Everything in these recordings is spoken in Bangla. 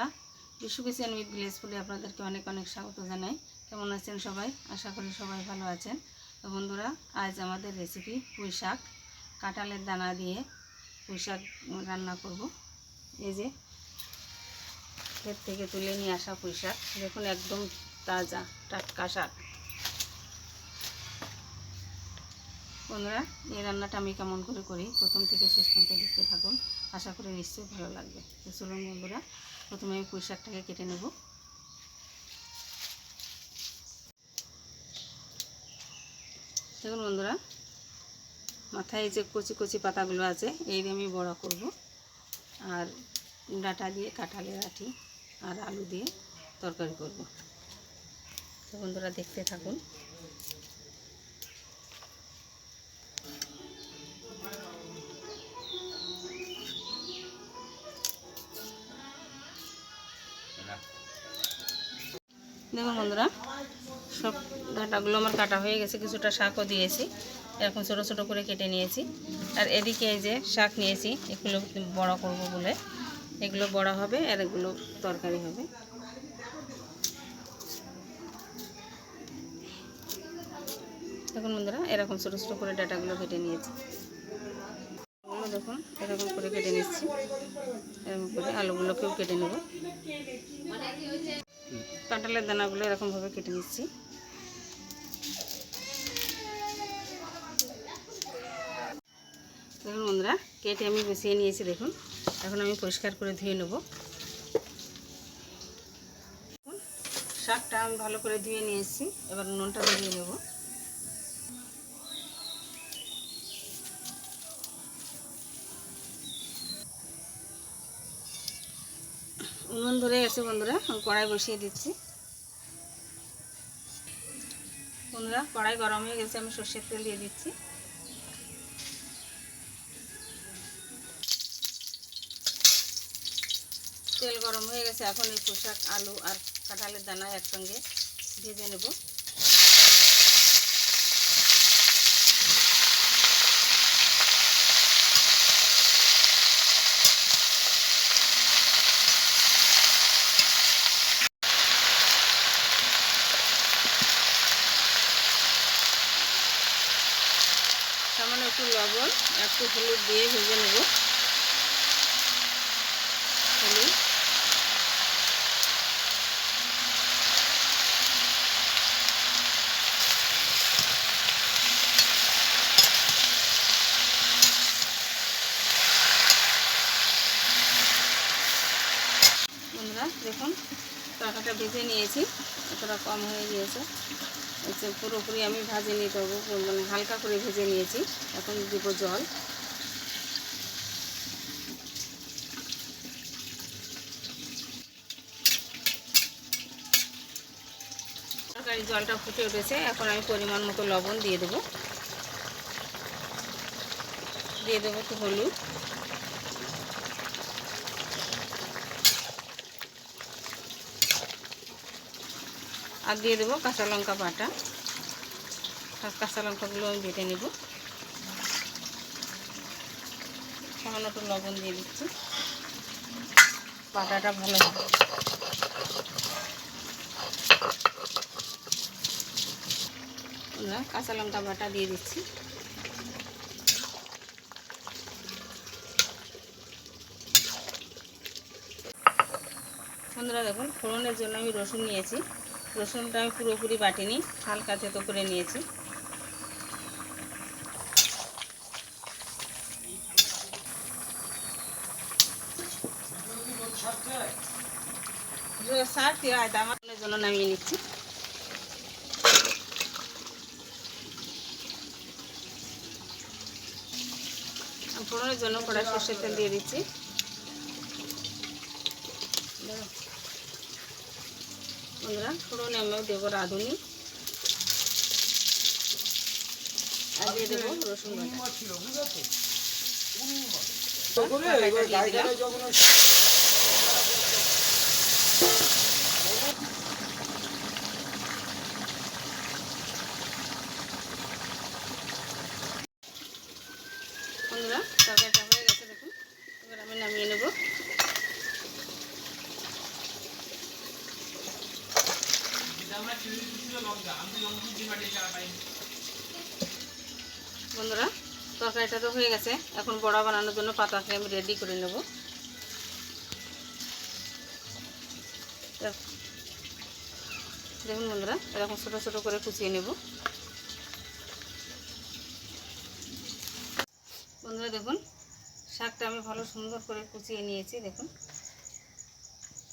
বন্ধুরা, বিশু কিচেন উইথ ভিলেজ ফুডে আপনাদেরকে অনেক অনেক স্বাগত জানাই। কেমন আছেন সবাই? আশা করি সবাই ভালো আছেন। তো বন্ধুরা, আজ আমাদের রেসিপি পুঁই শাক, কাঁঠালের দানা দিয়ে পুঁই শাক রান্না করব। এই যে ক্ষেত থেকে তুলে নিয়ে আসা পুঁই শাক, দেখুন একদম তাজা টাটকা শাক। বন্ধুরা, এই রান্নাটা আমি কেমন করে করি প্রথম থেকে শেষ পর্যন্ত দেখতে থাকুন, আশা করি নিশ্চয়ই ভালো লাগবে। তো চলুন বন্ধুরা, প্রথমে আমি পুঁই শাকটাকে কেটে নেব। দেখুন বন্ধুরা, মাথায় যে কচি কচি পাতাগুলো আছে এই দিয়ে আমি বড়া করব, আর ডাঁটা দিয়ে কাঁঠালের আঁটি আর আলু দিয়ে তরকারি করব। তো বন্ধুরা, দেখতে থাকুন। দেখুন বন্ধুরা, সব ডাঁটাগুলো আমার কাটা হয়ে গেছে, কিছুটা শাকও দিয়েছি, এরকম ছোটো ছোটো করে কেটে নিয়েছি। আর এদিকে এই যে শাক নিয়েছি, এগুলো বড়া করব বলে, এগুলো বড়া হবে আর এগুলো তরকারি হবে। দেখুন বন্ধুরা, এরকম ছোটো ছোটো করে ডাঁটাগুলো কেটে নিয়েছি। দেখুন এরকম করে কেটে নিচ্ছি, এরকম করে আলুগুলোকেও কেটে নেব। কাঁঠালের দানাগুলো এরকমভাবে কেটে নিচ্ছি। দেখুন বন্ধুরা, কেটে আমি বসিয়ে নিয়েছি। দেখুন, এখন আমি পরিষ্কার করে ধুয়ে নেব। শাকটা আমি ভালো করে ধুয়ে নিয়েছি, এবার নুনটা ধরিয়ে নেব। নুন ধরে গেছে বন্ধুরা, কড়াই বসিয়ে দিচ্ছি। বন্ধুরা, কড়াই গরম হয়ে গেছে, আমি সর্ষের তেল দিয়ে দিচ্ছি। তেল গরম হয়ে গেছে, এখন এই পুঁই শাক, আলু আর কাঁঠালের দানা একসঙ্গে ভেজে নেব। সামান্য একটু লবণ, একটু হলুদ দিয়ে ভেজে নেব। হলুদ, বন্ধুরা দেখুন তরকারিটা ভেজে নিয়েছি, এতটা কম হয়ে গিয়েছে। পুরোপুরি আমি ভাজে নিতে হবে, মানে হালকা করে ভেজে নিয়েছি। এখন দিব জল। তরকারি জলটা ফুটে উঠেছে, এখন আমি পরিমাণ মতো লবণ দিয়ে দেবো। দিয়ে দেবো একটু হলুদ, আর দিয়ে দেবো কাঁচা লঙ্কা বাটা। কাঁচা লঙ্কাগুলো আমি বেটে নেব। সামান্য একটু লবণ দিয়ে দিচ্ছি, বাটাটা ভালো হবে। কাঁচা লঙ্কা বাটা দিয়ে দিচ্ছি। বন্ধুরা দেখুন, ফোড়নের জন্য আমি রসুন নিয়েছি। রসুনটা আমি পুরোপুরি বাটিনি, হালকা থেতো করে নিয়েছি। আমার জন্য নামিয়ে নিচ্ছি। ফোড়নের জন্য কড়াই সর্ষের তেল দিয়ে দিচ্ছি। বন্ধুরা, ফোড়নে আমি দেবো রাঁধুনি, আর দিয়ে দেবো রসুন বাটা। বন্ধুরা, তরকারিটা হয়ে গেছে দেখুন, এবার আমি নামিয়ে নেব। বন্ধুরা তরকারিটা তো হয়ে গেছে, এখন বড়া বানানোর জন্য পাতাকে আমি রেডি করে নেব। দেখুন বন্ধুরা, এরকম ছোটো ছোটো করে কুচিয়ে নেব। বন্ধুরা দেখুন, শাকটা আমি ভালো সুন্দর করে কুচিয়ে নিয়েছি। দেখুন,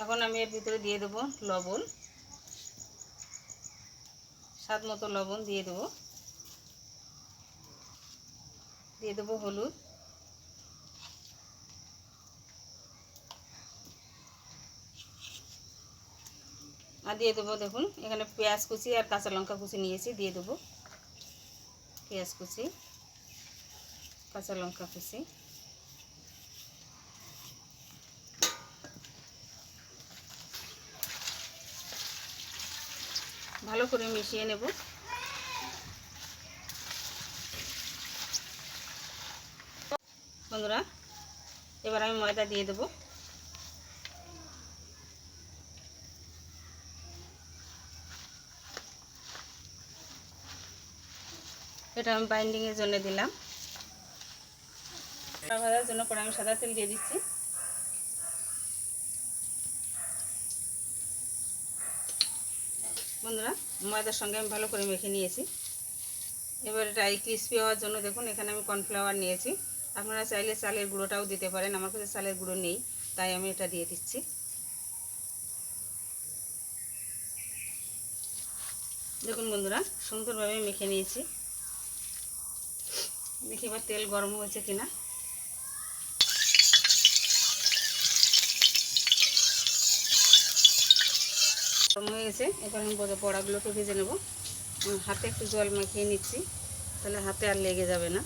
এখন আমি এর ভিতরে দিয়ে দেবো লবণ, স্বাদ মতো লবণ দিয়ে দেবো, দিয়ে দেবো হলুদ, আর দিয়ে দেবো দেখুন এখানে পেঁয়াজ কুচি আর কাঁচা লঙ্কা কুচি নিয়েছি, দিয়ে দেবো পেঁয়াজ কুচি, কাঁচা লঙ্কা কুচি, ভালো করে মিশিয়ে নেব। বন্ধুরা এবার আমি ময়দা দিয়ে দেবো। এটা আমি বাইন্ডিংয়ের জন্য দিলাম। ভাজার জন্য পরে আমি সাদা তেল দিয়ে দিচ্ছি। বন্ধুরা ময়দার সঙ্গে আমি ভালো করে মেখে নিয়েছি। এবার এটা ক্রিস্পি হওয়ার জন্য দেখুন এখানে আমি কর্নফ্লাওয়ার নিয়েছি। আপনারা চাইলে চালের গুঁড়োটাও দিতে পারেন, আমার কাছে চালের গুঁড়ো নেই তাই আমি এটা দিয়ে দিচ্ছি। দেখুন বন্ধুরা সুন্দরভাবে মেখে নিয়েছি। দেখি এবার তেল গরম হয়েছে কিনা। গরম হয়ে গেছে, এবার আমি বড়াগুলোকে ভেজে নেব। হাতে একটু জল মাখিয়ে নিচ্ছি, তাহলে হাতে আর লেগে যাবে না।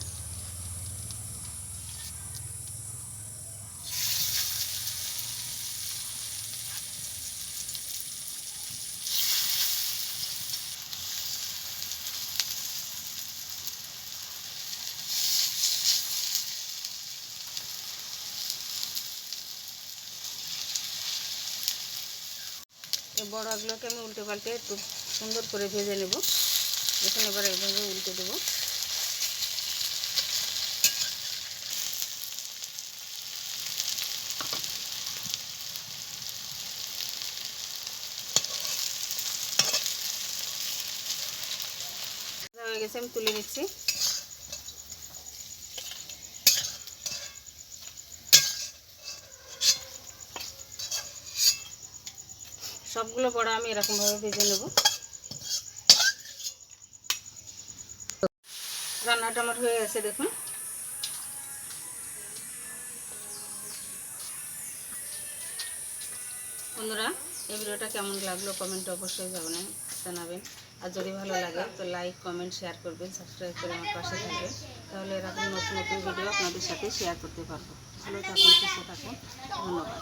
এই বড়াগুলোকে আমি উল্টে পাল্টে একটু সুন্দর করে ভেজে নেব। এখন এবার এইভাবে উল্টে দেবো। হয়ে গেছে, আমি তুলে নিচ্ছি। সবগুলো বড়া আমি এরকমভাবে ভেজে নেব। রান্নাটা আমার হয়ে গেছে দেখুন। বন্ধুরা এই ভিডিওটা কেমন লাগলো কমেন্টে অবশ্যই জানাবেন। আর যদি ভালো লাগে তো লাইক কমেন্ট শেয়ার করবেন, সাবস্ক্রাইব করে আমার পাশে থাকবেন। তাহলে এরকম নতুন নতুন ভিডিও আপনাদের সাথে শেয়ার করতে পারবো। ভালো থাকুন, সুস্থ থাকুন, ধন্যবাদ।